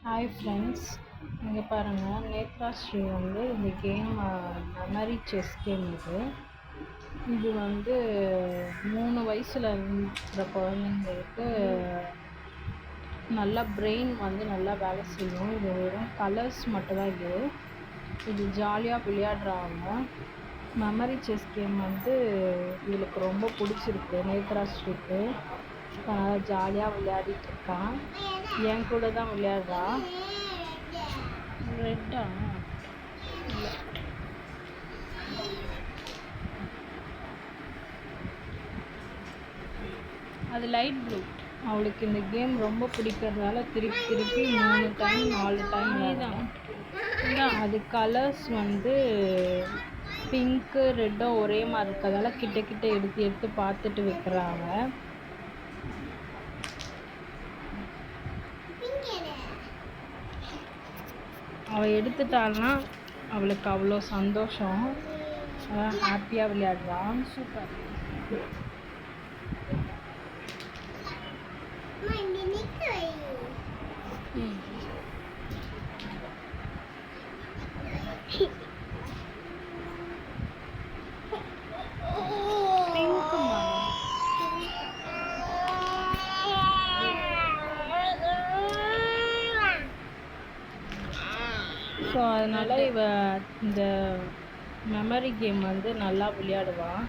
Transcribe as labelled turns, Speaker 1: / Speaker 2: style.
Speaker 1: Hi friends, இங்கே பாருங்கள். நேத்ராஸ்ரீ வந்து இந்த கேம் மெமரி செஸ் கேம் இது வந்து 3 வயசில் இருக்கிற குழந்தைங்களுக்கு நல்லா பிரெயின் வந்து நல்லா வேலை செய்யும். இது வெறும் கலர்ஸ் மட்டும்தான். இது ஜாலியாக விளையாடுறாங்க. மெமரி செஸ் கேம் வந்து இவளுக்கு ரொம்ப பிடிச்சிருக்கு நேத்ராஸ்ரீக்கு. ஜாலியாக விளையாடிட்டு இருக்கான். என் கூட தான் விளையாடுறா. ரெட்டா இல்லை, அது லைட் ப்ளூ. அவளுக்கு இந்த கேம் ரொம்ப பிடிக்கிறதால திருப்பி 3 டைம் 4 டைம் தான். அது கலர்ஸ் வந்து பிங்க்கு ரெட்டும் ஒரே மாதிரி இருக்கிறதால கிட்ட எடுத்து பார்த்துட்டு வைக்கிறாங்க. அவள் எடுத்துட்டாள்னா அவளுக்கு அவ்வளோ சந்தோஷம். ஹாப்பியாக விளையாடுறான். சூப்பர். ஸோ அதனால் இவ இந்த மெமரி கேம் வந்து நல்லா விளையாடுவாள்.